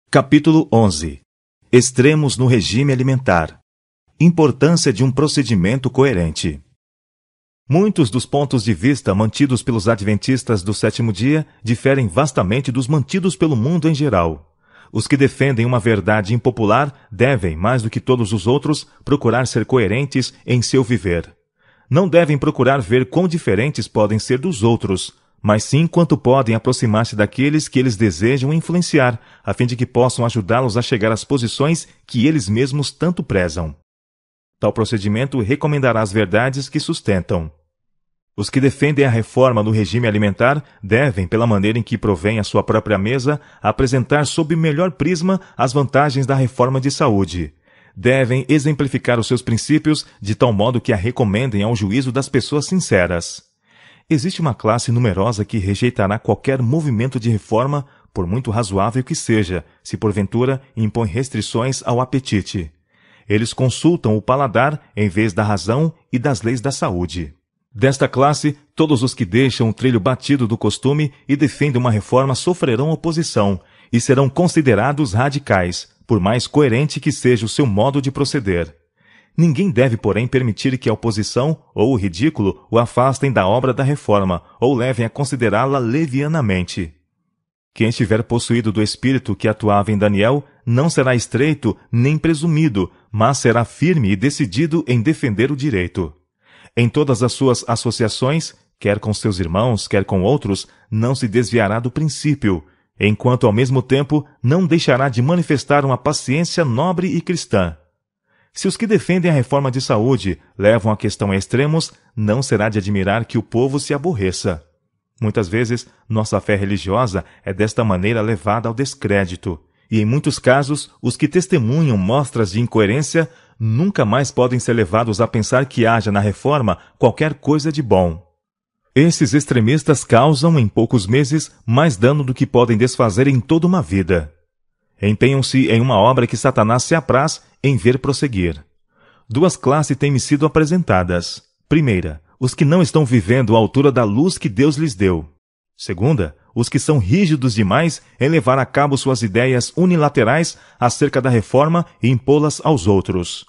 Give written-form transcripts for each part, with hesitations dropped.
Capítulo 11. Extremos no regime alimentar. Importância de um procedimento coerente. Muitos dos pontos de vista mantidos pelos adventistas do sétimo dia diferem vastamente dos mantidos pelo mundo em geral. Os que defendem uma verdade impopular devem, mais do que todos os outros, procurar ser coerentes em seu viver. Não devem procurar ver quão diferentes podem ser dos outros, mas sim quanto podem aproximar-se daqueles que eles desejam influenciar, a fim de que possam ajudá-los a chegar às posições que eles mesmos tanto prezam. Tal procedimento recomendará as verdades que sustentam. Os que defendem a reforma no regime alimentar devem, pela maneira em que provém a sua própria mesa, apresentar sob melhor prisma as vantagens da reforma de saúde. Devem exemplificar os seus princípios de tal modo que a recomendem ao juízo das pessoas sinceras. Existe uma classe numerosa que rejeitará qualquer movimento de reforma, por muito razoável que seja, se porventura impõe restrições ao apetite. Eles consultam o paladar em vez da razão e das leis da saúde. Desta classe, todos os que deixam o trilho batido do costume e defendem uma reforma sofrerão oposição e serão considerados radicais, por mais coerente que seja o seu modo de proceder. Ninguém deve, porém, permitir que a oposição ou o ridículo o afastem da obra da reforma ou levem a considerá-la levianamente. Quem estiver possuído do espírito que atuava em Daniel não será estreito nem presumido, mas será firme e decidido em defender o direito. Em todas as suas associações, quer com seus irmãos, quer com outros, não se desviará do princípio, enquanto ao mesmo tempo não deixará de manifestar uma paciência nobre e cristã. Se os que defendem a reforma de saúde levam a questão a extremos, não será de admirar que o povo se aborreça. Muitas vezes, nossa fé religiosa é desta maneira levada ao descrédito, e em muitos casos, os que testemunham mostras de incoerência nunca mais podem ser levados a pensar que haja na reforma qualquer coisa de bom. Esses extremistas causam, em poucos meses, mais dano do que podem desfazer em toda uma vida. Empenham-se em uma obra que Satanás se apraz em ver prosseguir. Duas classes têm-me sido apresentadas. Primeira, os que não estão vivendo à altura da luz que Deus lhes deu. Segunda, os que são rígidos demais em levar a cabo suas ideias unilaterais acerca da reforma e impô-las aos outros.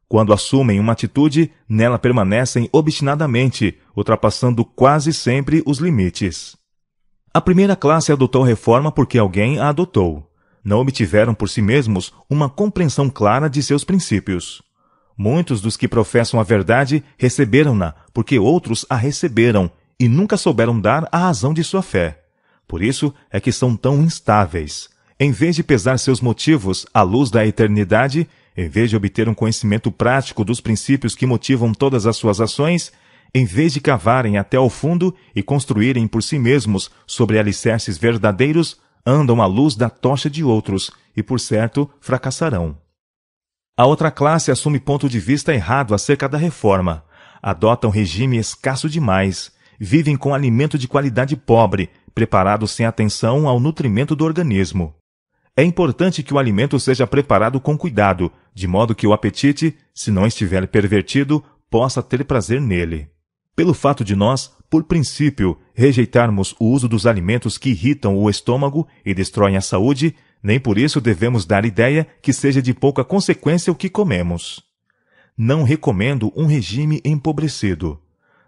Quando assumem uma atitude, nela permanecem obstinadamente, ultrapassando quase sempre os limites. A primeira classe adotou a reforma porque alguém a adotou. Não obtiveram por si mesmos uma compreensão clara de seus princípios. Muitos dos que professam a verdade receberam-na porque outros a receberam e nunca souberam dar a razão de sua fé. Por isso é que são tão instáveis. Em vez de pesar seus motivos à luz da eternidade, em vez de obter um conhecimento prático dos princípios que motivam todas as suas ações, em vez de cavarem até ao fundo e construírem por si mesmos sobre alicerces verdadeiros, andam à luz da tocha de outros e, por certo, fracassarão. A outra classe assume ponto de vista errado acerca da reforma. Adotam regime escasso demais. Vivem com alimento de qualidade pobre, preparado sem atenção ao nutrimento do organismo. É importante que o alimento seja preparado com cuidado, de modo que o apetite, se não estiver pervertido, possa ter prazer nele. Pelo fato de nós, por princípio, rejeitarmos o uso dos alimentos que irritam o estômago e destroem a saúde, nem por isso devemos dar ideia que seja de pouca consequência o que comemos. Não recomendo um regime empobrecido.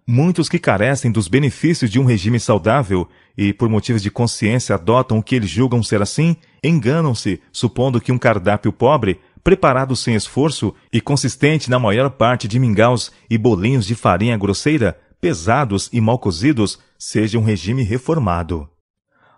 Muitos que carecem dos benefícios de um regime saudável e, por motivos de consciência, adotam o que eles julgam ser assim, enganam-se, supondo que um cardápio pobre, preparado sem esforço e consistente na maior parte de mingaus e bolinhos de farinha grosseira, pesados e mal cozidos, seja um regime reformado.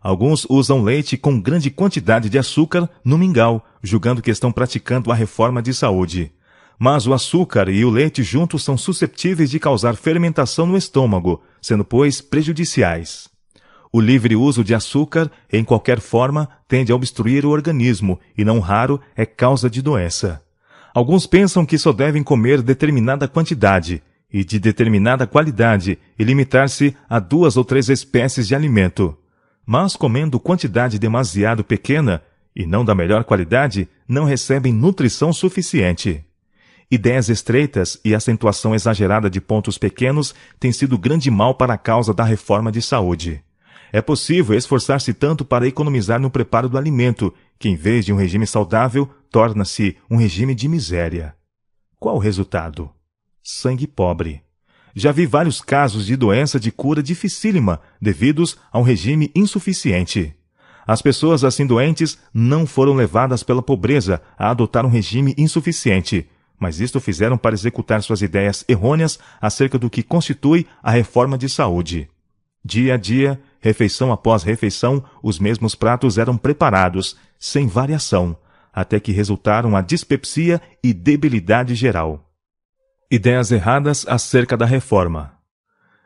Alguns usam leite com grande quantidade de açúcar no mingau, julgando que estão praticando a reforma de saúde. Mas o açúcar e o leite juntos são susceptíveis de causar fermentação no estômago, sendo, pois, prejudiciais. O livre uso de açúcar, em qualquer forma, tende a obstruir o organismo e, não raro, é causa de doença. Alguns pensam que só devem comer determinada quantidade e de determinada qualidade e limitar-se a 2 ou 3 espécies de alimento. Mas, comendo quantidade demasiado pequena e não da melhor qualidade, não recebem nutrição suficiente. Ideias estreitas e acentuação exagerada de pontos pequenos têm sido grande mal para a causa da reforma de saúde. É possível esforçar-se tanto para economizar no preparo do alimento, que em vez de um regime saudável, torna-se um regime de miséria. Qual o resultado? Sangue pobre. Já vi vários casos de doença de cura dificílima devidos a um regime insuficiente. As pessoas assim doentes não foram levadas pela pobreza a adotar um regime insuficiente, mas isto fizeram para executar suas ideias errôneas acerca do que constitui a reforma de saúde. Dia a dia, refeição após refeição, os mesmos pratos eram preparados, sem variação, até que resultaram a dispepsia e debilidade geral. Ideias erradas acerca da reforma.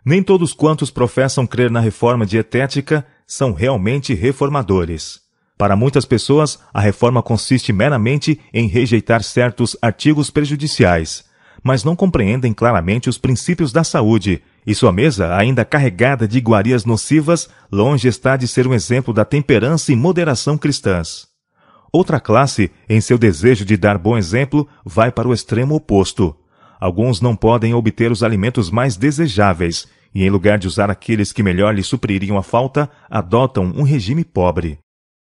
Nem todos quantos professam crer na reforma dietética são realmente reformadores. Para muitas pessoas, a reforma consiste meramente em rejeitar certos artigos prejudiciais, mas não compreendem claramente os princípios da saúde, e sua mesa, ainda carregada de iguarias nocivas, longe está de ser um exemplo da temperança e moderação cristãs. Outra classe, em seu desejo de dar bom exemplo, vai para o extremo oposto. Alguns não podem obter os alimentos mais desejáveis, e em lugar de usar aqueles que melhor lhe supririam a falta, adotam um regime pobre.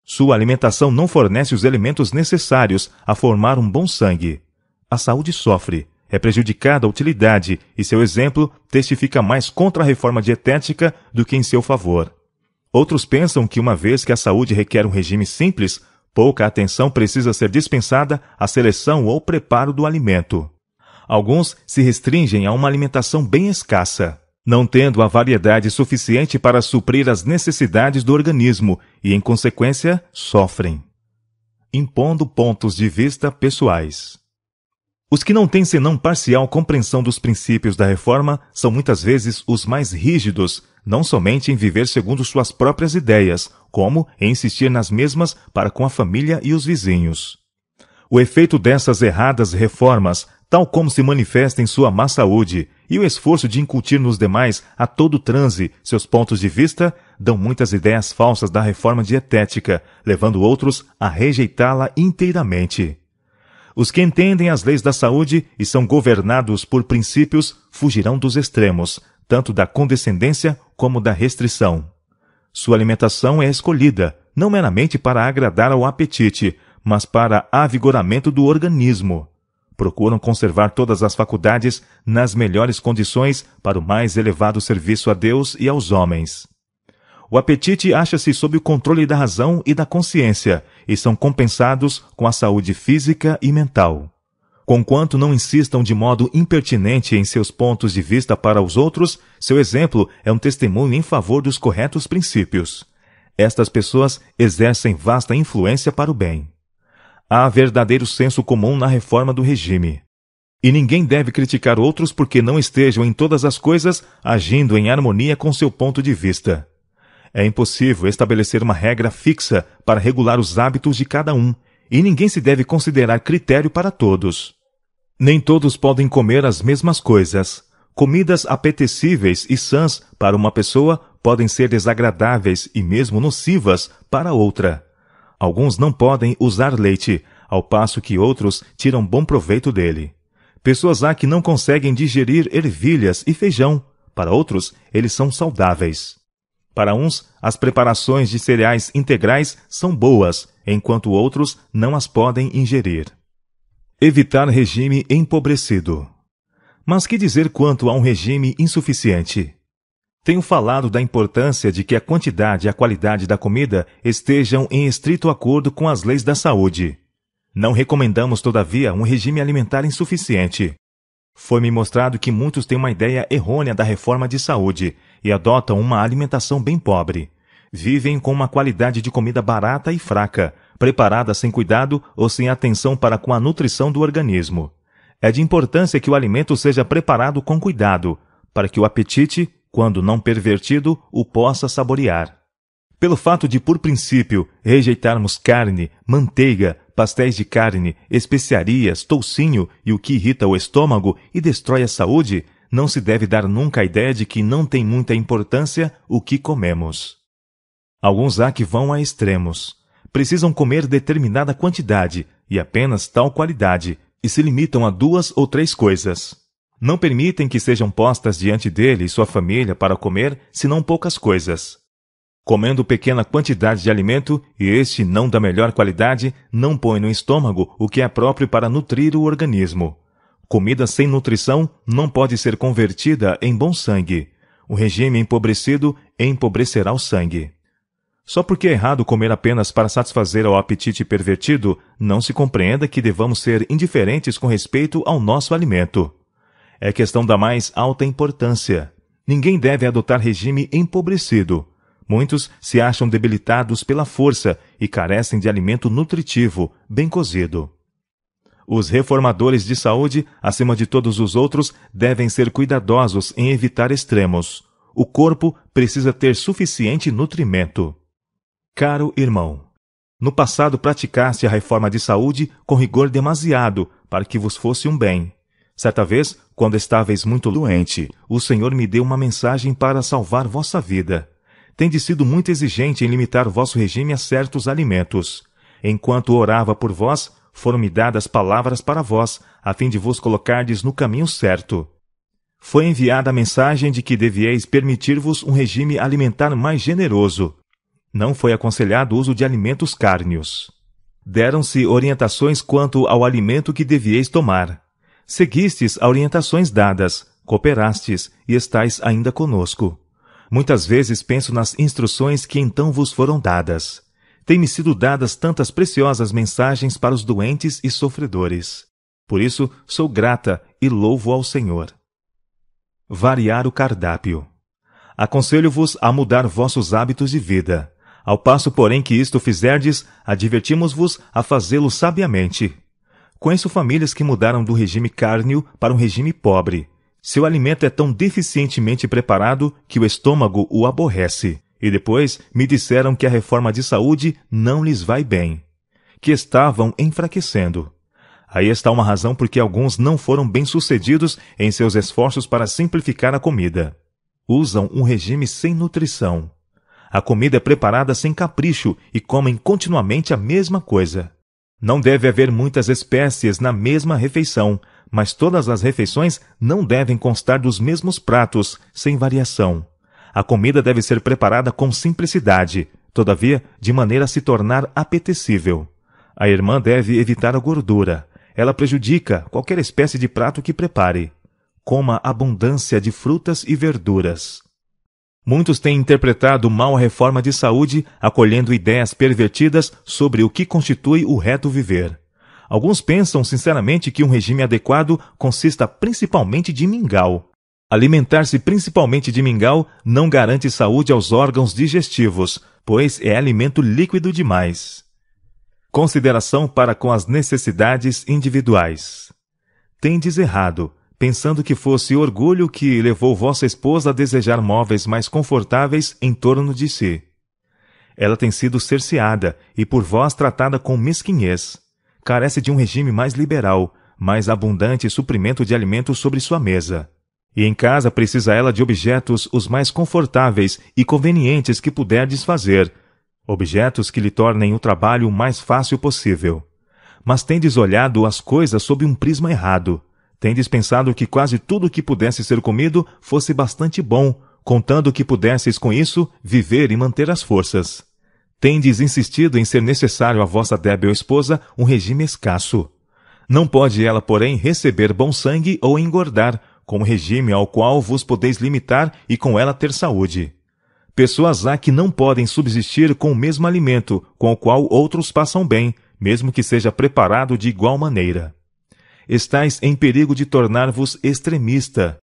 Sua alimentação não fornece os elementos necessários a formar um bom sangue. A saúde sofre, é prejudicada a utilidade, e seu exemplo testifica mais contra a reforma dietética do que em seu favor. Outros pensam que uma vez que a saúde requer um regime simples, pouca atenção precisa ser dispensada à seleção ou preparo do alimento. Alguns se restringem a uma alimentação bem escassa, não tendo a variedade suficiente para suprir as necessidades do organismo e, em consequência, sofrem. Impondo pontos de vista pessoais. Os que não têm senão parcial compreensão dos princípios da reforma são muitas vezes os mais rígidos, não somente em viver segundo suas próprias ideias, como em insistir nas mesmas para com a família e os vizinhos. O efeito dessas erradas reformas, tal como se manifesta em sua má saúde, e o esforço de incutir nos demais a todo transe seus pontos de vista, dão muitas ideias falsas da reforma dietética, levando outros a rejeitá-la inteiramente. Os que entendem as leis da saúde e são governados por princípios fugirão dos extremos, tanto da condescendência como da restrição. Sua alimentação é escolhida, não meramente para agradar ao apetite, mas para avigoramento do organismo. Procuram conservar todas as faculdades nas melhores condições para o mais elevado serviço a Deus e aos homens. O apetite acha-se sob o controle da razão e da consciência, e são compensados com a saúde física e mental. Conquanto não insistam de modo impertinente em seus pontos de vista para os outros, seu exemplo é um testemunho em favor dos corretos princípios. Estas pessoas exercem vasta influência para o bem. Há verdadeiro senso comum na reforma do regime. E ninguém deve criticar outros porque não estejam em todas as coisas agindo em harmonia com seu ponto de vista. É impossível estabelecer uma regra fixa para regular os hábitos de cada um, e ninguém se deve considerar critério para todos. Nem todos podem comer as mesmas coisas. Comidas apetecíveis e sãs para uma pessoa podem ser desagradáveis e mesmo nocivas para outra. Alguns não podem usar leite, ao passo que outros tiram bom proveito dele. Pessoas há que não conseguem digerir ervilhas e feijão. Para outros, eles são saudáveis. Para uns, as preparações de cereais integrais são boas, enquanto outros não as podem ingerir. Evitar regime empobrecido. Mas que dizer quanto a um regime insuficiente? Tenho falado da importância de que a quantidade e a qualidade da comida estejam em estrito acordo com as leis da saúde. Não recomendamos, todavia, um regime alimentar insuficiente. Foi-me mostrado que muitos têm uma ideia errônea da reforma de saúde e adotam uma alimentação bem pobre. Vivem com uma qualidade de comida barata e fraca, preparada sem cuidado ou sem atenção para com a nutrição do organismo. É de importância que o alimento seja preparado com cuidado, para que o apetite, quando não pervertido, o possa saborear. Pelo fato de, por princípio, rejeitarmos carne, manteiga, pastéis de carne, especiarias, toucinho e o que irrita o estômago e destrói a saúde, não se deve dar nunca a ideia de que não tem muita importância o que comemos. Alguns há que vão a extremos. Precisam comer determinada quantidade e apenas tal qualidade, e se limitam a 2 ou 3 coisas. Não permitem que sejam postas diante dele e sua família para comer, senão poucas coisas. Comendo pequena quantidade de alimento, e este não da melhor qualidade, não põe no estômago o que é próprio para nutrir o organismo. Comida sem nutrição não pode ser convertida em bom sangue. O regime empobrecido empobrecerá o sangue. Só porque é errado comer apenas para satisfazer ao apetite pervertido, não se compreenda que devamos ser indiferentes com respeito ao nosso alimento. É questão da mais alta importância. Ninguém deve adotar regime empobrecido. Muitos se acham debilitados pela força e carecem de alimento nutritivo, bem cozido. Os reformadores de saúde, acima de todos os outros, devem ser cuidadosos em evitar extremos. O corpo precisa ter suficiente nutrimento. Caro irmão, no passado praticaste a reforma de saúde com rigor demasiado para que vos fosse um bem. Certa vez, quando estáveis muito doente, o Senhor me deu uma mensagem para salvar vossa vida. Tendes sido muito exigente em limitar vosso regime a certos alimentos. Enquanto orava por vós, foram-me dadas palavras para vós, a fim de vos colocardes no caminho certo. Foi enviada a mensagem de que devieis permitir-vos um regime alimentar mais generoso. Não foi aconselhado o uso de alimentos cárneos. Deram-se orientações quanto ao alimento que devieis tomar. Seguistes as orientações dadas, cooperastes e estais ainda conosco. Muitas vezes penso nas instruções que então vos foram dadas. Têm-me sido dadas tantas preciosas mensagens para os doentes e sofredores. Por isso, sou grata e louvo ao Senhor. Variar o cardápio. Aconselho-vos a mudar vossos hábitos de vida. Ao passo, porém, que isto fizerdes, advertimos-vos a fazê-lo sabiamente. Conheço famílias que mudaram do regime cárneo para um regime pobre. Seu alimento é tão deficientemente preparado que o estômago o aborrece. E depois me disseram que a reforma de saúde não lhes vai bem. Que estavam enfraquecendo. Aí está uma razão por que alguns não foram bem-sucedidos em seus esforços para simplificar a comida. Usam um regime sem nutrição. A comida é preparada sem capricho e comem continuamente a mesma coisa. Não deve haver muitas espécies na mesma refeição, mas todas as refeições não devem constar dos mesmos pratos, sem variação. A comida deve ser preparada com simplicidade, todavia, de maneira a se tornar apetecível. A irmã deve evitar a gordura. Ela prejudica qualquer espécie de prato que prepare. Coma abundância de frutas e verduras. Muitos têm interpretado mal a reforma de saúde, acolhendo ideias pervertidas sobre o que constitui o reto viver. Alguns pensam sinceramente que um regime adequado consista principalmente de mingau. Alimentar-se principalmente de mingau não garante saúde aos órgãos digestivos, pois é alimento líquido demais. Consideração para com as necessidades individuais. Tendes errado, pensando que fosse orgulho que levou vossa esposa a desejar móveis mais confortáveis em torno de si. Ela tem sido cerceada e por vós tratada com mesquinhez. Carece de um regime mais liberal, mais abundante suprimento de alimentos sobre sua mesa. E em casa precisa ela de objetos os mais confortáveis e convenientes que puderdes fazer, objetos que lhe tornem o trabalho o mais fácil possível. Mas tendes olhado as coisas sob um prisma errado. Tendes pensado que quase tudo que pudesse ser comido fosse bastante bom, contando que pudesseis com isso viver e manter as forças. Tendes insistido em ser necessário à vossa débil esposa um regime escasso. Não pode ela, porém, receber bom sangue ou engordar, com um regime ao qual vos podeis limitar e com ela ter saúde. Pessoas há que não podem subsistir com o mesmo alimento, com o qual outros passam bem, mesmo que seja preparado de igual maneira. Estais em perigo de tornar-vos extremista.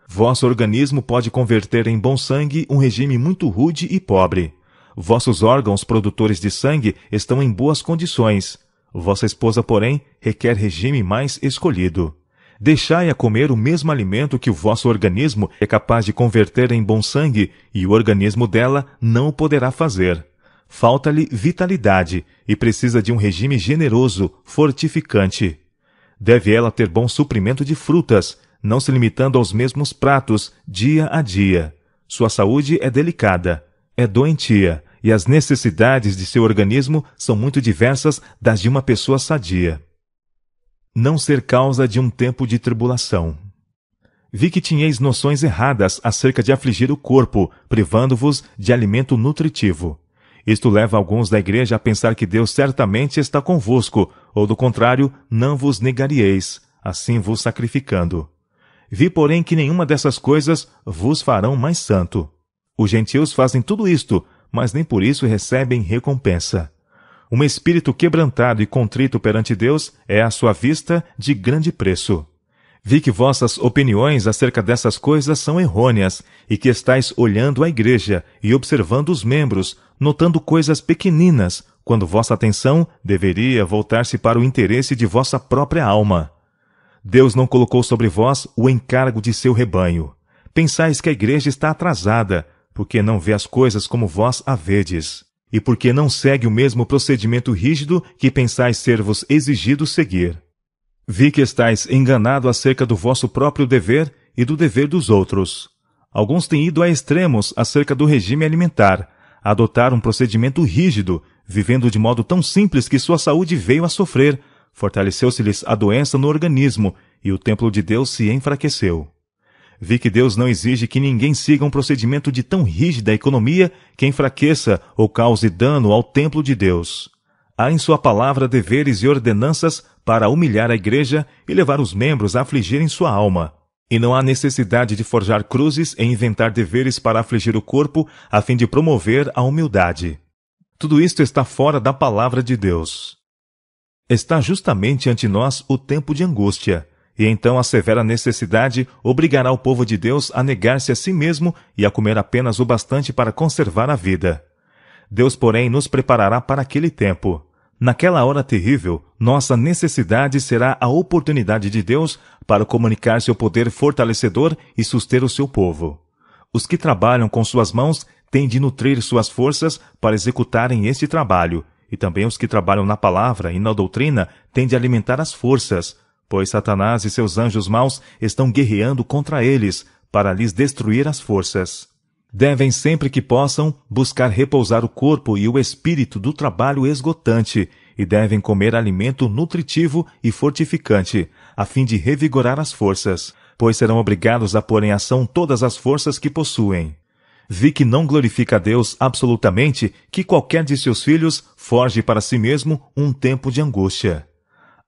Vosso organismo pode converter em bom sangue um regime muito rude e pobre. Vossos órgãos produtores de sangue estão em boas condições. Vossa esposa, porém, requer regime mais escolhido. Deixai-a comer o mesmo alimento que o vosso organismo é capaz de converter em bom sangue, e o organismo dela não o poderá fazer. Falta-lhe vitalidade e precisa de um regime generoso, fortificante. Deve ela ter bom suprimento de frutas, não se limitando aos mesmos pratos, dia a dia. Sua saúde é delicada, é doentia, e as necessidades de seu organismo são muito diversas das de uma pessoa sadia. Não ser causa de um tempo de tribulação. Vi que tinhais noções erradas acerca de afligir o corpo, privando-vos de alimento nutritivo. Isto leva alguns da igreja a pensar que Deus certamente está convosco, ou do contrário, não vos negaríeis, assim vos sacrificando. Vi, porém, que nenhuma dessas coisas vos farão mais santo. Os gentios fazem tudo isto, mas nem por isso recebem recompensa. Um espírito quebrantado e contrito perante Deus é, à sua vista, de grande preço. Vi que vossas opiniões acerca dessas coisas são errôneas, e que estáis olhando a igreja e observando os membros, notando coisas pequeninas, quando vossa atenção deveria voltar-se para o interesse de vossa própria alma. Deus não colocou sobre vós o encargo de seu rebanho. Pensais que a igreja está atrasada, porque não vê as coisas como vós a vedes, e porque não segue o mesmo procedimento rígido que pensais ser-vos exigido seguir. Vi que estáis enganado acerca do vosso próprio dever e do dever dos outros. Alguns têm ido a extremos acerca do regime alimentar, a adotar um procedimento rígido, vivendo de modo tão simples que sua saúde veio a sofrer, fortaleceu-se-lhes a doença no organismo e o templo de Deus se enfraqueceu. Vi que Deus não exige que ninguém siga um procedimento de tão rígida economia que enfraqueça ou cause dano ao templo de Deus. Há em sua palavra deveres e ordenanças para humilhar a igreja e levar os membros a afligirem sua alma. E não há necessidade de forjar cruzes e inventar deveres para afligir o corpo a fim de promover a humildade. Tudo isto está fora da palavra de Deus. Está justamente ante nós o tempo de angústia, e então a severa necessidade obrigará o povo de Deus a negar-se a si mesmo e a comer apenas o bastante para conservar a vida. Deus, porém, nos preparará para aquele tempo. Naquela hora terrível, nossa necessidade será a oportunidade de Deus para comunicar seu poder fortalecedor e suster o seu povo. Os que trabalham com suas mãos têm de nutrir suas forças para executarem este trabalho, e também os que trabalham na palavra e na doutrina têm de alimentar as forças, pois Satanás e seus anjos maus estão guerreando contra eles para lhes destruir as forças. Devem sempre que possam buscar repousar o corpo e o espírito do trabalho esgotante e devem comer alimento nutritivo e fortificante, a fim de revigorar as forças, pois serão obrigados a pôr em ação todas as forças que possuem. Vi que não glorifica a Deus absolutamente que qualquer de seus filhos forje para si mesmo um tempo de angústia.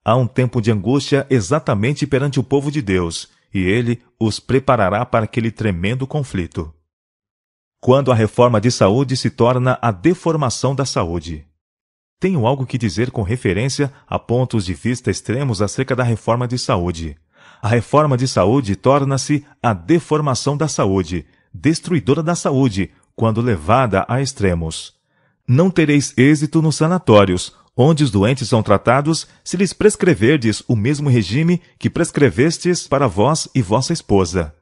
Há um tempo de angústia exatamente perante o povo de Deus, e ele os preparará para aquele tremendo conflito. Quando a reforma de saúde se torna a deformação da saúde. Tenho algo que dizer com referência a pontos de vista extremos acerca da reforma de saúde. A reforma de saúde torna-se a deformação da saúde, destruidora da saúde, quando levada a extremos. Não tereis êxito nos sanatórios, onde os doentes são tratados, se lhes prescreverdes o mesmo regime que prescrevestes para vós e vossa esposa.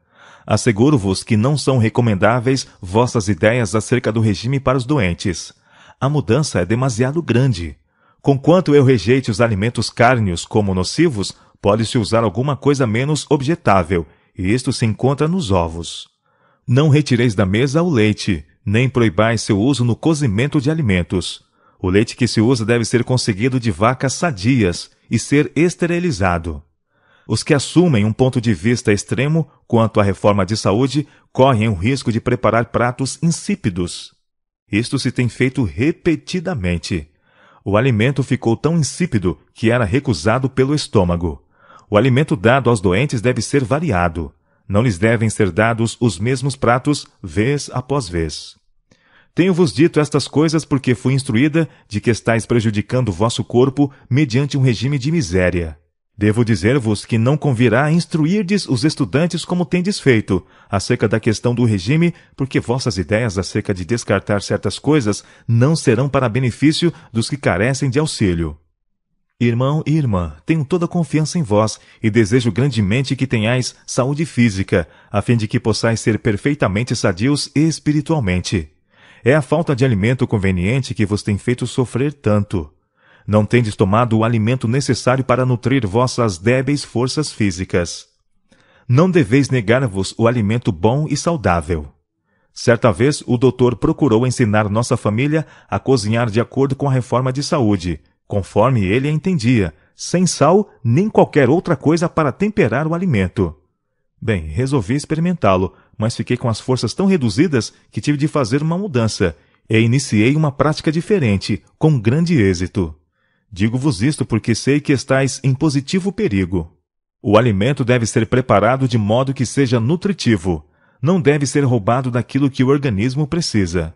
Asseguro-vos que não são recomendáveis vossas ideias acerca do regime para os doentes. A mudança é demasiado grande. Conquanto eu rejeite os alimentos cárneos como nocivos, pode-se usar alguma coisa menos objetável, e isto se encontra nos ovos. Não retireis da mesa o leite, nem proibais seu uso no cozimento de alimentos. O leite que se usa deve ser conseguido de vacas sadias e ser esterilizado. Os que assumem um ponto de vista extremo quanto à reforma de saúde correm o risco de preparar pratos insípidos. Isto se tem feito repetidamente. O alimento ficou tão insípido que era recusado pelo estômago. O alimento dado aos doentes deve ser variado. Não lhes devem ser dados os mesmos pratos vez após vez. Tenho-vos dito estas coisas porque fui instruída de que estáis prejudicando o vosso corpo mediante um regime de miséria. Devo dizer-vos que não convirá instruirdes os estudantes como tendes feito, acerca da questão do regime, porque vossas ideias acerca de descartar certas coisas não serão para benefício dos que carecem de auxílio. Irmão e irmã, tenho toda a confiança em vós e desejo grandemente que tenhais saúde física, a fim de que possais ser perfeitamente sadios espiritualmente. É a falta de alimento conveniente que vos tem feito sofrer tanto. Não tendes tomado o alimento necessário para nutrir vossas débeis forças físicas. Não deveis negar-vos o alimento bom e saudável. Certa vez, o doutor procurou ensinar nossa família a cozinhar de acordo com a reforma de saúde, conforme ele a entendia, sem sal nem qualquer outra coisa para temperar o alimento. Bem, resolvi experimentá-lo, mas fiquei com as forças tão reduzidas que tive de fazer uma mudança, e iniciei uma prática diferente, com grande êxito. Digo-vos isto porque sei que estáis em positivo perigo. O alimento deve ser preparado de modo que seja nutritivo. Não deve ser roubado daquilo que o organismo precisa.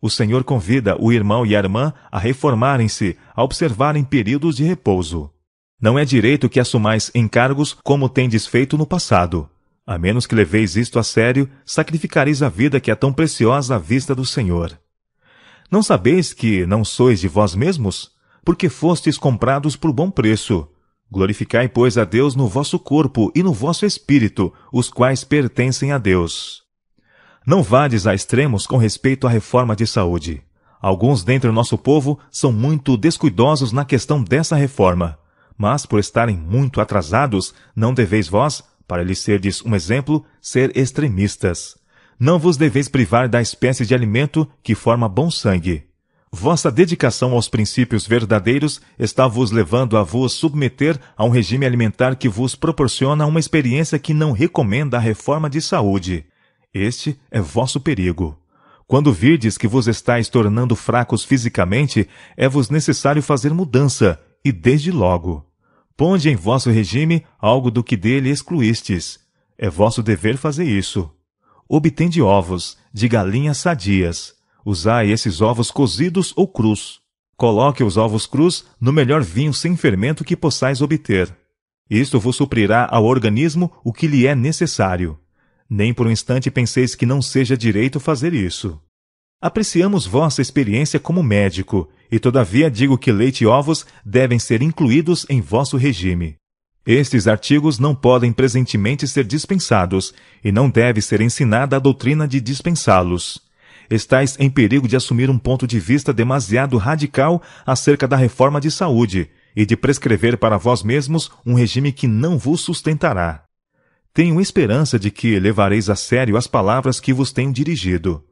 O Senhor convida o irmão e a irmã a reformarem-se, a observarem períodos de repouso. Não é direito que assumais encargos como tendes feito no passado. A menos que leveis isto a sério, sacrificareis a vida que é tão preciosa à vista do Senhor. Não sabeis que não sois de vós mesmos? Porque fostes comprados por bom preço. Glorificai, pois, a Deus no vosso corpo e no vosso espírito, os quais pertencem a Deus. Não vades a extremos com respeito à reforma de saúde. Alguns dentre o nosso povo são muito descuidosos na questão dessa reforma. Mas, por estarem muito atrasados, não deveis vós, para lhes serdes um exemplo, ser extremistas. Não vos deveis privar da espécie de alimento que forma bom sangue. Vossa dedicação aos princípios verdadeiros está vos levando a vos submeter a um regime alimentar que vos proporciona uma experiência que não recomenda a reforma de saúde. Este é vosso perigo. Quando virdes que vos estáis tornando fracos fisicamente, é-vos necessário fazer mudança, e desde logo. Ponde em vosso regime algo do que dele excluístes. É vosso dever fazer isso. Obtende ovos, de galinhas sadias. Usai esses ovos cozidos ou crus. Coloque os ovos crus no melhor vinho sem fermento que possais obter. Isto vos suprirá ao organismo o que lhe é necessário. Nem por um instante penseis que não seja direito fazer isso. Apreciamos vossa experiência como médico, e todavia digo que leite e ovos devem ser incluídos em vosso regime. Estes artigos não podem presentemente ser dispensados, e não deve ser ensinada a doutrina de dispensá-los. Estais em perigo de assumir um ponto de vista demasiado radical acerca da reforma de saúde, e de prescrever para vós mesmos um regime que não vos sustentará. Tenho esperança de que levareis a sério as palavras que vos tenho dirigido.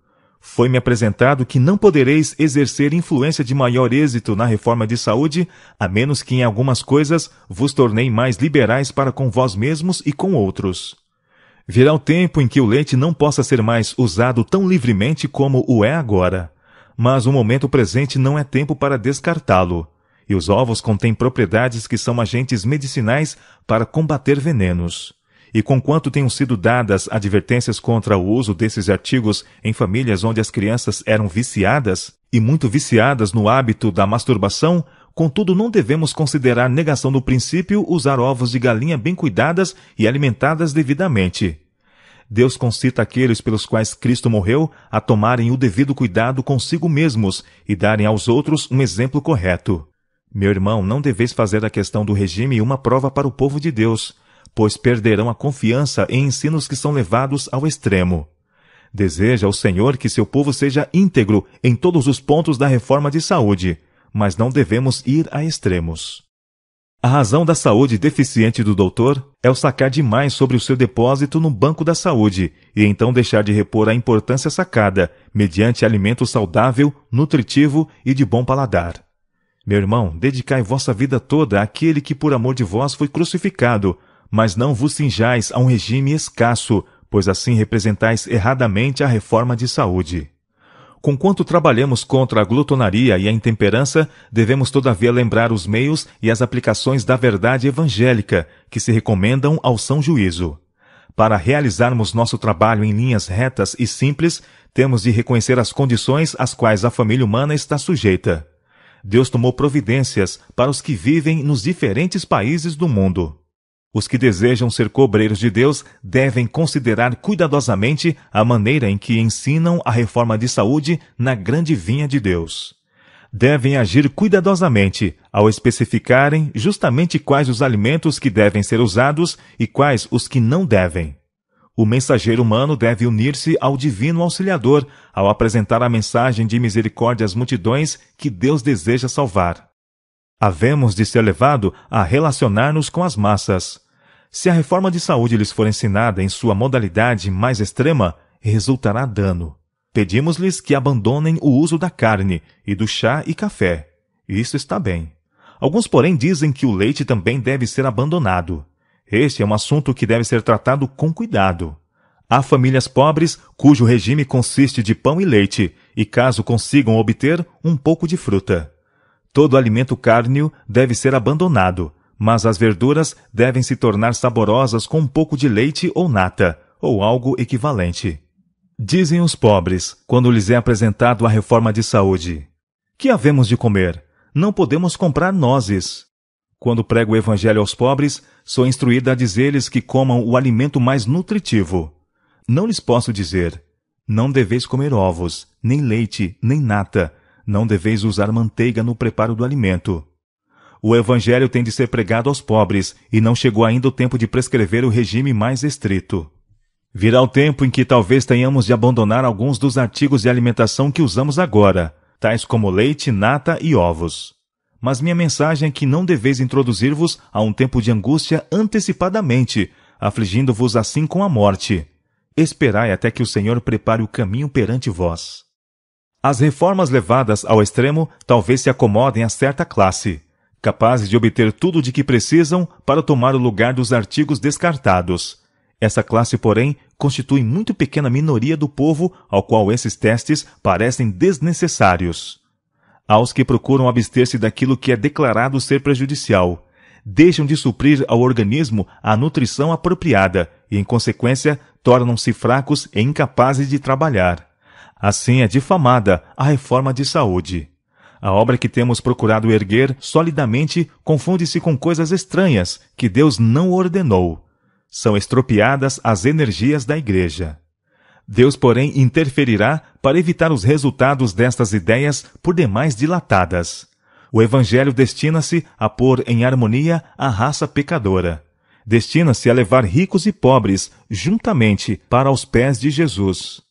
Foi-me apresentado que não podereis exercer influência de maior êxito na reforma de saúde, a menos que em algumas coisas vos tornei mais liberais para com vós mesmos e com outros. Virá o tempo em que o leite não possa ser mais usado tão livremente como o é agora. Mas o momento presente não é tempo para descartá-lo. E os ovos contêm propriedades que são agentes medicinais para combater venenos. E conquanto tenham sido dadas advertências contra o uso desses artigos em famílias onde as crianças eram viciadas, e muito viciadas no hábito da masturbação, contudo não devemos considerar negação do princípio usar ovos de galinha bem cuidadas e alimentadas devidamente. Deus concita aqueles pelos quais Cristo morreu a tomarem o devido cuidado consigo mesmos e darem aos outros um exemplo correto. Meu irmão, não deveis fazer a questão do regime uma prova para o povo de Deus, pois perderão a confiança em ensinos que são levados ao extremo. Deseja o Senhor que seu povo seja íntegro em todos os pontos da reforma de saúde, mas não devemos ir a extremos. A razão da saúde deficiente do doutor é o sacar demais sobre o seu depósito no banco da saúde e então deixar de repor a importância sacada mediante alimento saudável, nutritivo e de bom paladar. Meu irmão, dedicai vossa vida toda àquele que por amor de vós foi crucificado, mas não vos cinjais a um regime escasso, pois assim representais erradamente a reforma de saúde. Conquanto trabalhamos contra a glutonaria e a intemperança, devemos todavia lembrar os meios e as aplicações da verdade evangélica que se recomendam ao são juízo. Para realizarmos nosso trabalho em linhas retas e simples, temos de reconhecer as condições às quais a família humana está sujeita. Deus tomou providências para os que vivem nos diferentes países do mundo. Os que desejam ser cobreiros de Deus devem considerar cuidadosamente a maneira em que ensinam a reforma de saúde na grande vinha de Deus. Devem agir cuidadosamente ao especificarem justamente quais os alimentos que devem ser usados e quais os que não devem. O mensageiro humano deve unir-se ao divino auxiliador ao apresentar a mensagem de misericórdia às multidões que Deus deseja salvar. Havemos de ser levado a relacionar-nos com as massas. Se a reforma de saúde lhes for ensinada em sua modalidade mais extrema, resultará dano. Pedimos-lhes que abandonem o uso da carne e do chá e café. Isso está bem. Alguns, porém, dizem que o leite também deve ser abandonado. Este é um assunto que deve ser tratado com cuidado. Há famílias pobres cujo regime consiste de pão e leite, e caso consigam obter, um pouco de fruta. Todo alimento cárneo deve ser abandonado, mas as verduras devem se tornar saborosas com um pouco de leite ou nata, ou algo equivalente. Dizem os pobres, quando lhes é apresentado a reforma de saúde: que havemos de comer? Não podemos comprar nozes. Quando prego o evangelho aos pobres, sou instruída a dizer-lhes que comam o alimento mais nutritivo. Não lhes posso dizer: não deveis comer ovos, nem leite, nem nata, não deveis usar manteiga no preparo do alimento. O evangelho tem de ser pregado aos pobres, e não chegou ainda o tempo de prescrever o regime mais estrito. Virá o tempo em que talvez tenhamos de abandonar alguns dos artigos de alimentação que usamos agora, tais como leite, nata e ovos. Mas minha mensagem é que não deveis introduzir-vos a um tempo de angústia antecipadamente, afligindo-vos assim com a morte. Esperai até que o Senhor prepare o caminho perante vós. As reformas levadas ao extremo talvez se acomodem a certa classe, capazes de obter tudo de que precisam para tomar o lugar dos artigos descartados. Essa classe, porém, constitui muito pequena minoria do povo ao qual esses testes parecem desnecessários. Aos que procuram abster-se daquilo que é declarado ser prejudicial, deixam de suprir ao organismo a nutrição apropriada e, em consequência, tornam-se fracos e incapazes de trabalhar. Assim é difamada a reforma de saúde. A obra que temos procurado erguer solidamente confunde-se com coisas estranhas que Deus não ordenou. São estropiadas as energias da Igreja. Deus, porém, interferirá para evitar os resultados destas ideias por demais dilatadas. O Evangelho destina-se a pôr em harmonia a raça pecadora. Destina-se a levar ricos e pobres juntamente para os pés de Jesus.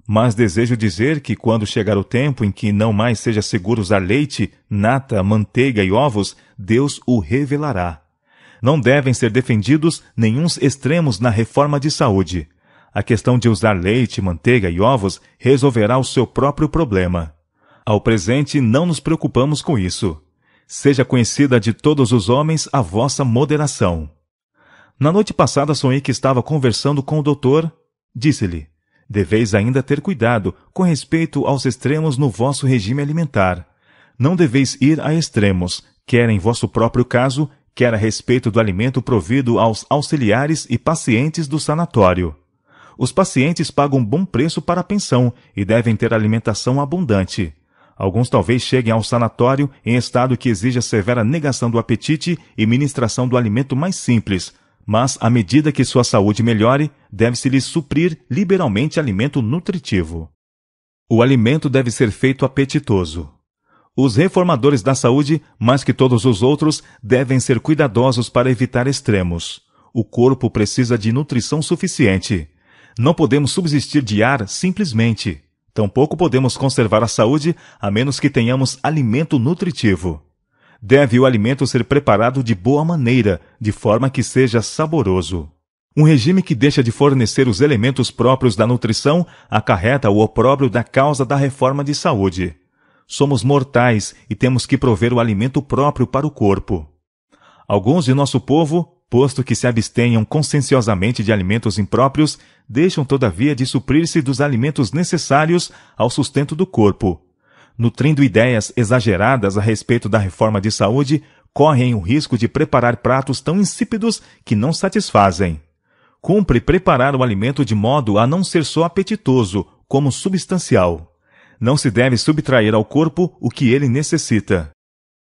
Mas desejo dizer que quando chegar o tempo em que não mais seja seguro usar leite, nata, manteiga e ovos, Deus o revelará. Não devem ser defendidos nenhuns extremos na reforma de saúde. A questão de usar leite, manteiga e ovos resolverá o seu próprio problema. Ao presente, não nos preocupamos com isso. Seja conhecida de todos os homens a vossa moderação. Na noite passada sonhei que estava conversando com o doutor. Disse-lhe: deveis ainda ter cuidado com respeito aos extremos no vosso regime alimentar. Não deveis ir a extremos, quer em vosso próprio caso, quer a respeito do alimento provido aos auxiliares e pacientes do sanatório. Os pacientes pagam bom preço para a pensão e devem ter alimentação abundante. Alguns talvez cheguem ao sanatório em estado que exija severa negação do apetite e ministração do alimento mais simples, mas, à medida que sua saúde melhore, deve-se-lhes suprir liberalmente alimento nutritivo. O alimento deve ser feito apetitoso. Os reformadores da saúde, mais que todos os outros, devem ser cuidadosos para evitar extremos. O corpo precisa de nutrição suficiente. Não podemos subsistir de ar simplesmente. Tampouco podemos conservar a saúde a menos que tenhamos alimento nutritivo. Deve o alimento ser preparado de boa maneira, de forma que seja saboroso. Um regime que deixa de fornecer os elementos próprios da nutrição acarreta o opróbrio da causa da reforma de saúde. Somos mortais e temos que prover o alimento próprio para o corpo. Alguns de nosso povo, posto que se abstenham conscienciosamente de alimentos impróprios, deixam todavia de suprir-se dos alimentos necessários ao sustento do corpo. Nutrindo ideias exageradas a respeito da reforma de saúde, correm o risco de preparar pratos tão insípidos que não satisfazem. Cumpre preparar o alimento de modo a não ser só apetitoso, como substancial. Não se deve subtrair ao corpo o que ele necessita.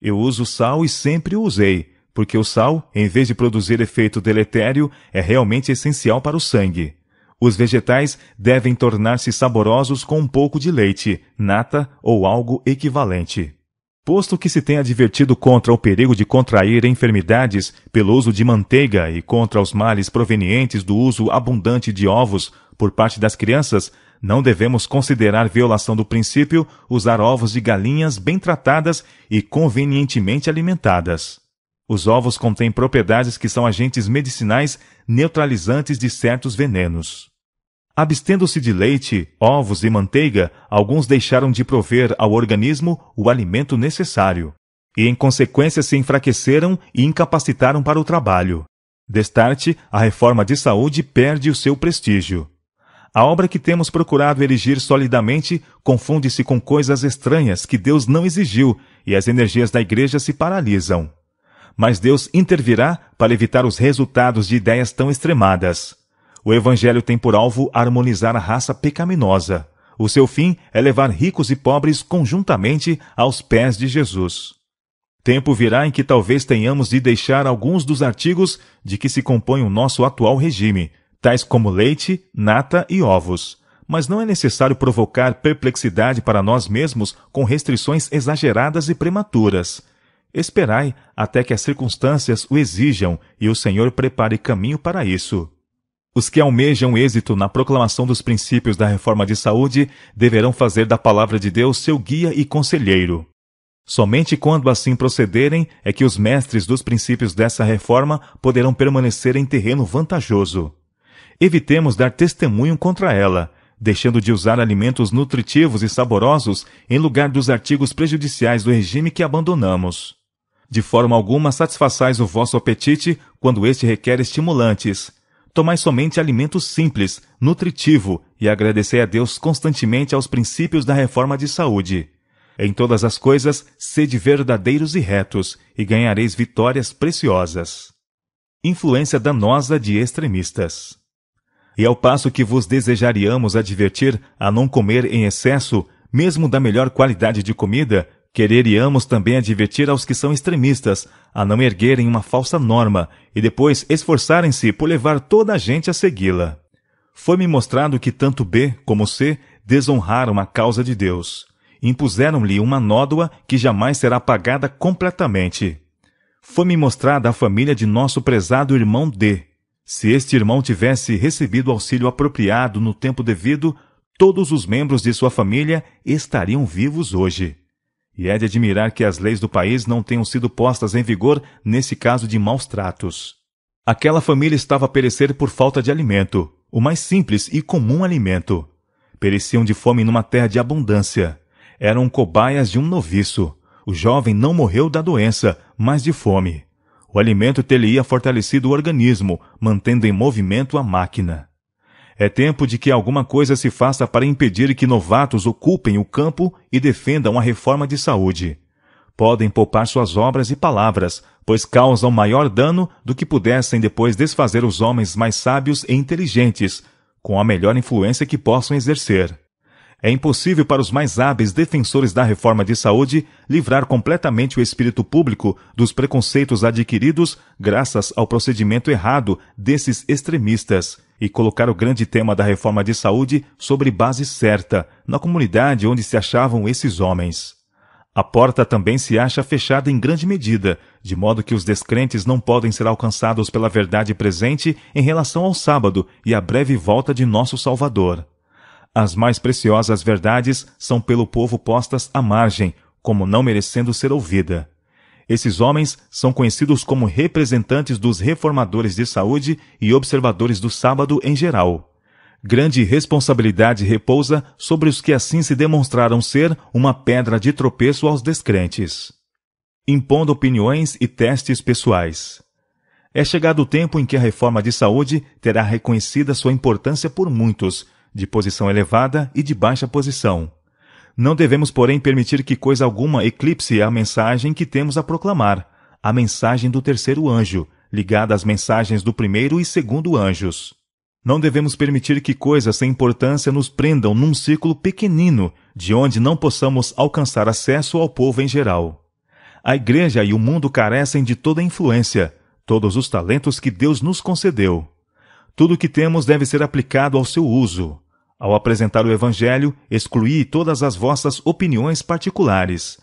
Eu uso sal e sempre o usei, porque o sal, em vez de produzir efeito deletério, é realmente essencial para o sangue. Os vegetais devem tornar-se saborosos com um pouco de leite, nata ou algo equivalente. Posto que se tem advertido contra o perigo de contrair enfermidades pelo uso de manteiga e contra os males provenientes do uso abundante de ovos por parte das crianças, não devemos considerar violação do princípio usar ovos de galinhas bem tratadas e convenientemente alimentadas. Os ovos contêm propriedades que são agentes medicinais neutralizantes de certos venenos. Abstendo-se de leite, ovos e manteiga, alguns deixaram de prover ao organismo o alimento necessário, e em consequência se enfraqueceram e incapacitaram para o trabalho. Destarte, a reforma de saúde perde o seu prestígio. A obra que temos procurado erigir solidamente confunde-se com coisas estranhas que Deus não exigiu e as energias da igreja se paralisam. Mas Deus intervirá para evitar os resultados de ideias tão extremadas. O Evangelho tem por alvo harmonizar a raça pecaminosa. O seu fim é levar ricos e pobres conjuntamente aos pés de Jesus. Tempo virá em que talvez tenhamos de deixar alguns dos artigos de que se compõe o nosso atual regime, tais como leite, nata e ovos. Mas não é necessário provocar perplexidade para nós mesmos com restrições exageradas e prematuras. Esperai até que as circunstâncias o exijam e o Senhor prepare caminho para isso. Os que almejam êxito na proclamação dos princípios da reforma de saúde deverão fazer da palavra de Deus seu guia e conselheiro. Somente quando assim procederem é que os mestres dos princípios dessa reforma poderão permanecer em terreno vantajoso. Evitemos dar testemunho contra ela, deixando de usar alimentos nutritivos e saborosos em lugar dos artigos prejudiciais do regime que abandonamos. De forma alguma satisfaçais o vosso apetite quando este requer estimulantes. Tomai somente alimento simples, nutritivo, e agradecei a Deus constantemente aos princípios da reforma de saúde. Em todas as coisas, sede verdadeiros e retos, e ganhareis vitórias preciosas. Influência danosa de extremistas. E ao passo que vos desejaríamos advertir a não comer em excesso, mesmo da melhor qualidade de comida, quereríamos também advertir aos que são extremistas a não erguerem uma falsa norma e depois esforçarem-se por levar toda a gente a segui-la. Foi-me mostrado que tanto B como C desonraram a causa de Deus. Impuseram-lhe uma nódoa que jamais será pagada completamente. Foi-me mostrada a família de nosso prezado irmão D. Se este irmão tivesse recebido auxílio apropriado no tempo devido, todos os membros de sua família estariam vivos hoje. E é de admirar que as leis do país não tenham sido postas em vigor nesse caso de maus tratos. Aquela família estava a perecer por falta de alimento, o mais simples e comum alimento. Pereciam de fome numa terra de abundância. Eram cobaias de um noviço. O jovem não morreu da doença, mas de fome. O alimento ter-lhe-ia fortalecido o organismo, mantendo em movimento a máquina. É tempo de que alguma coisa se faça para impedir que novatos ocupem o campo e defendam a reforma de saúde. Podem poupar suas obras e palavras, pois causam maior dano do que pudessem depois desfazer os homens mais sábios e inteligentes, com a melhor influência que possam exercer. É impossível para os mais hábeis defensores da reforma de saúde livrar completamente o espírito público dos preconceitos adquiridos graças ao procedimento errado desses extremistas e colocar o grande tema da reforma de saúde sobre base certa, na comunidade onde se achavam esses homens. A porta também se acha fechada em grande medida, de modo que os descrentes não podem ser alcançados pela verdade presente em relação ao sábado e à breve volta de nosso Salvador. As mais preciosas verdades são pelo povo postas à margem, como não merecendo ser ouvida. Esses homens são conhecidos como representantes dos reformadores de saúde e observadores do sábado em geral. Grande responsabilidade repousa sobre os que assim se demonstraram ser uma pedra de tropeço aos descrentes. Impondo opiniões e testes pessoais. É chegado o tempo em que a reforma de saúde terá reconhecida sua importância por muitos, de posição elevada e de baixa posição. Não devemos, porém, permitir que coisa alguma eclipse a mensagem que temos a proclamar, a mensagem do terceiro anjo, ligada às mensagens do primeiro e segundo anjos. Não devemos permitir que coisas sem importância nos prendam num círculo pequenino, de onde não possamos alcançar acesso ao povo em geral. A Igreja e o mundo carecem de toda a influência, todos os talentos que Deus nos concedeu. Tudo o que temos deve ser aplicado ao seu uso. Ao apresentar o Evangelho, excluí todas as vossas opiniões particulares.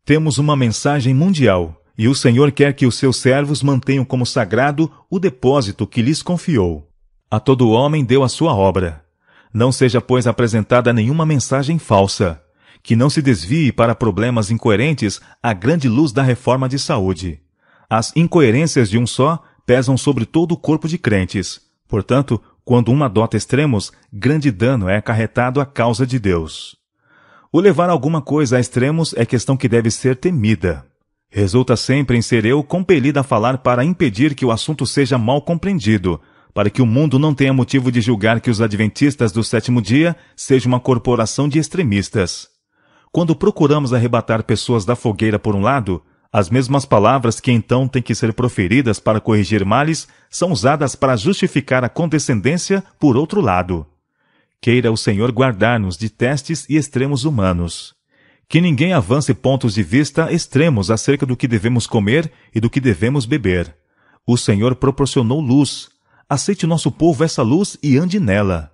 Temos uma mensagem mundial, e o Senhor quer que os seus servos mantenham como sagrado o depósito que lhes confiou. A todo homem deu a sua obra. Não seja, pois, apresentada nenhuma mensagem falsa, que não se desvie para problemas incoerentes a grande luz da reforma de saúde. As incoerências de um só pesam sobre todo o corpo de crentes. Portanto, quando um adota extremos, grande dano é acarretado à causa de Deus. O levar alguma coisa a extremos é questão que deve ser temida. Resulta sempre em ser eu compelida a falar para impedir que o assunto seja mal compreendido, para que o mundo não tenha motivo de julgar que os adventistas do sétimo dia sejam uma corporação de extremistas. Quando procuramos arrebatar pessoas da fogueira por um lado, as mesmas palavras que então têm que ser proferidas para corrigir males são usadas para justificar a condescendência por outro lado. Queira o Senhor guardar-nos de testes e extremos humanos. Que ninguém avance pontos de vista extremos acerca do que devemos comer e do que devemos beber. O Senhor proporcionou luz. Aceite nosso povo essa luz e ande nela.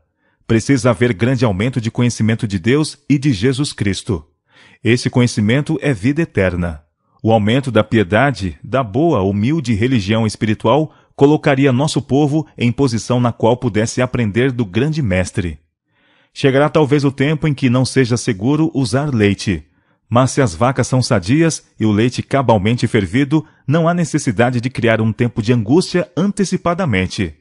Precisa haver grande aumento de conhecimento de Deus e de Jesus Cristo. Esse conhecimento é vida eterna. O aumento da piedade, da boa, humilde religião espiritual, colocaria nosso povo em posição na qual pudesse aprender do grande mestre. Chegará talvez o tempo em que não seja seguro usar leite. Mas se as vacas são sadias e o leite cabalmente fervido, não há necessidade de criar um tempo de angústia antecipadamente.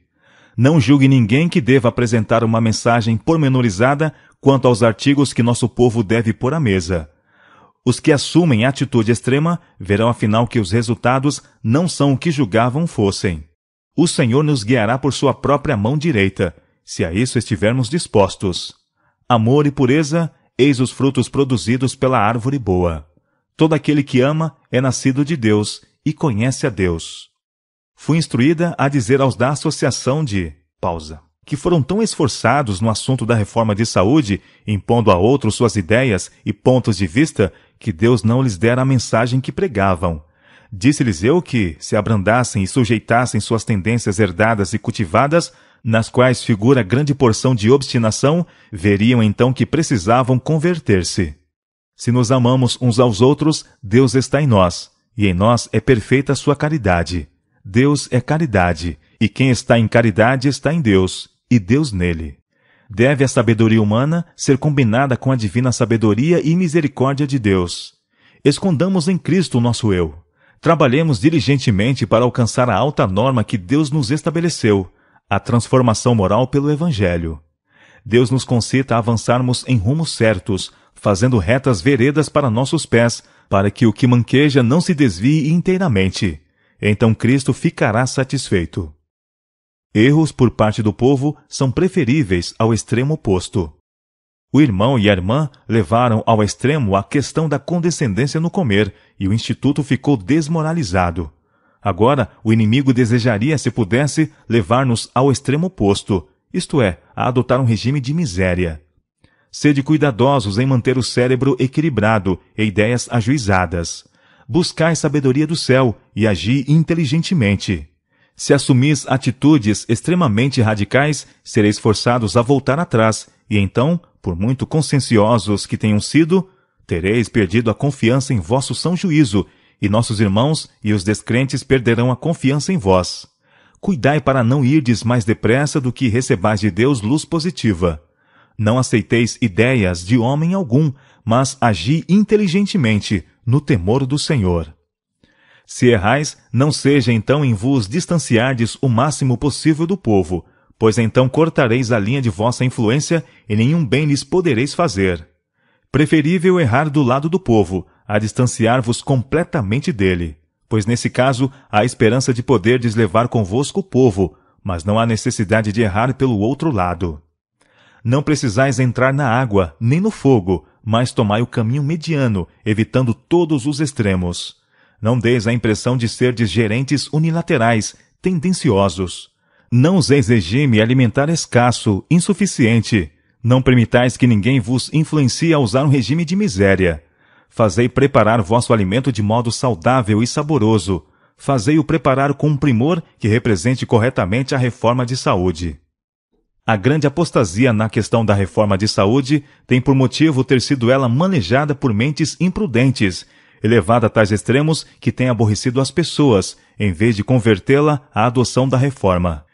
Não julgue ninguém que deva apresentar uma mensagem pormenorizada quanto aos artigos que nosso povo deve pôr à mesa. Os que assumem atitude extrema verão afinal que os resultados não são o que julgavam fossem. O Senhor nos guiará por sua própria mão direita, se a isso estivermos dispostos. Amor e pureza, eis os frutos produzidos pela árvore boa. Todo aquele que ama é nascido de Deus e conhece a Deus. Fui instruída a dizer aos da Associação de Pausa, que foram tão esforçados no assunto da reforma de saúde, impondo a outros suas ideias e pontos de vista, que Deus não lhes dera a mensagem que pregavam. Disse-lhes eu que, se abrandassem e sujeitassem suas tendências herdadas e cultivadas, nas quais figura grande porção de obstinação, veriam então que precisavam converter-se. Se nos amamos uns aos outros, Deus está em nós, e em nós é perfeita a sua caridade. Deus é caridade, e quem está em caridade está em Deus, e Deus nele. Deve a sabedoria humana ser combinada com a divina sabedoria e misericórdia de Deus. Escondamos em Cristo o nosso eu. Trabalhemos diligentemente para alcançar a alta norma que Deus nos estabeleceu, a transformação moral pelo Evangelho. Deus nos concita a avançarmos em rumos certos, fazendo retas veredas para nossos pés, para que o que manqueja não se desvie inteiramente. Então Cristo ficará satisfeito. Erros por parte do povo são preferíveis ao extremo oposto. O irmão e a irmã levaram ao extremo a questão da condescendência no comer, e o instituto ficou desmoralizado. Agora, o inimigo desejaria, se pudesse, levar-nos ao extremo oposto, isto é, a adotar um regime de miséria. Sede cuidadosos em manter o cérebro equilibrado e ideias ajuizadas. Buscai sabedoria do céu e agi inteligentemente. Se assumis atitudes extremamente radicais, sereis forçados a voltar atrás, e então, por muito conscienciosos que tenham sido, tereis perdido a confiança em vosso são juízo, e nossos irmãos e os descrentes perderão a confiança em vós. Cuidai para não irdes mais depressa do que recebais de Deus luz positiva. Não aceiteis ideias de homem algum, mas agi inteligentemente, no temor do Senhor. Se errais, não seja então em vos distanciardes o máximo possível do povo, pois então cortareis a linha de vossa influência e nenhum bem lhes podereis fazer. Preferível errar do lado do povo, a distanciar-vos completamente dele, pois nesse caso há esperança de poderdes levar convosco o povo, mas não há necessidade de errar pelo outro lado. Não precisais entrar na água, nem no fogo, mas tomai o caminho mediano, evitando todos os extremos. Não deis a impressão de serdes gerentes unilaterais, tendenciosos. Não useis regime alimentar escasso, insuficiente. Não permitais que ninguém vos influencie a usar um regime de miséria. Fazei preparar vosso alimento de modo saudável e saboroso. Fazei-o preparar com um primor que represente corretamente a reforma de saúde. A grande apostasia na questão da reforma de saúde tem por motivo ter sido ela manejada por mentes imprudentes, elevada a tais extremos que tem aborrecido as pessoas, em vez de convertê-la à adoção da reforma.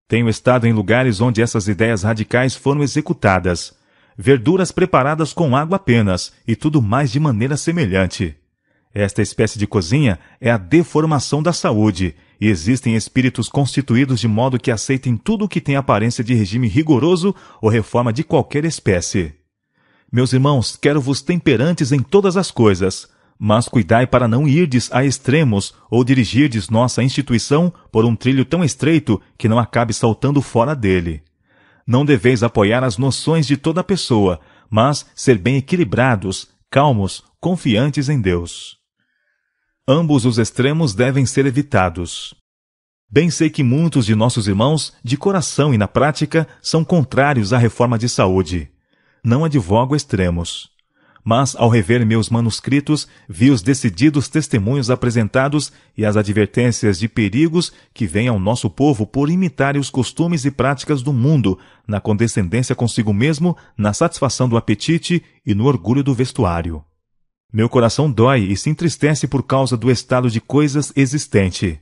Tenho estado em lugares onde essas ideias radicais foram executadas. Verduras preparadas com água apenas, e tudo mais de maneira semelhante. Esta espécie de cozinha é a deformação da saúde, e existem espíritos constituídos de modo que aceitem tudo o que tem aparência de regime rigoroso ou reforma de qualquer espécie. Meus irmãos, quero-vos temperantes em todas as coisas, Mas cuidai para não irdes a extremos ou dirigirdes nossa instituição por um trilho tão estreito que não acabe saltando fora dele. Não deveis apoiar as noções de toda pessoa, mas ser bem equilibrados, calmos, confiantes em Deus. Ambos os extremos devem ser evitados. Bem sei que muitos de nossos irmãos, de coração e na prática, são contrários à reforma de saúde. Não advogo extremos. Mas, ao rever meus manuscritos, vi os decididos testemunhos apresentados e as advertências de perigos que vêm ao nosso povo por imitarem os costumes e práticas do mundo, na condescendência consigo mesmo, na satisfação do apetite e no orgulho do vestuário. Meu coração dói e se entristece por causa do estado de coisas existente.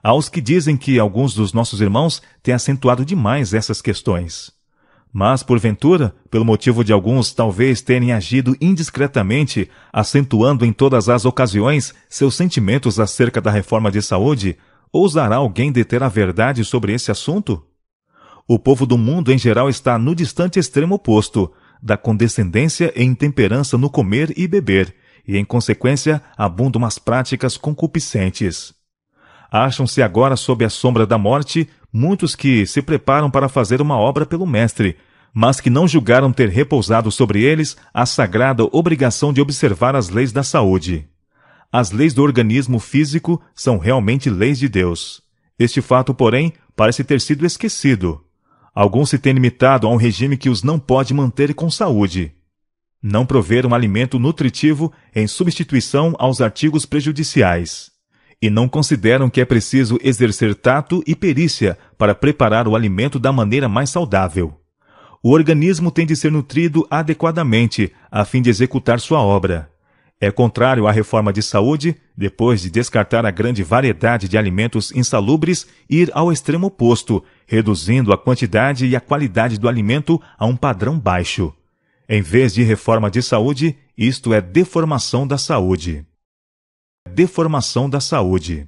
Há os que dizem que alguns dos nossos irmãos têm acentuado demais essas questões. Mas, porventura, pelo motivo de alguns talvez terem agido indiscretamente, acentuando em todas as ocasiões seus sentimentos acerca da reforma de saúde, ousará alguém deter a verdade sobre esse assunto? O povo do mundo em geral está no distante extremo oposto, da condescendência e intemperança no comer e beber, e em consequência abundam as práticas concupiscentes. Acham-se agora sob a sombra da morte muitos que se preparam para fazer uma obra pelo Mestre, mas que não julgaram ter repousado sobre eles a sagrada obrigação de observar as leis da saúde. As leis do organismo físico são realmente leis de Deus. Este fato, porém, parece ter sido esquecido. Alguns se têm limitado a um regime que os não pode manter com saúde. Não prover um alimento nutritivo em substituição aos artigos prejudiciais. E não consideram que é preciso exercer tato e perícia para preparar o alimento da maneira mais saudável. O organismo tem de ser nutrido adequadamente, a fim de executar sua obra. É contrário à reforma de saúde, depois de descartar a grande variedade de alimentos insalubres, ir ao extremo oposto, reduzindo a quantidade e a qualidade do alimento a um padrão baixo. Em vez de reforma de saúde, isto é deformação da saúde. Deformação da saúde.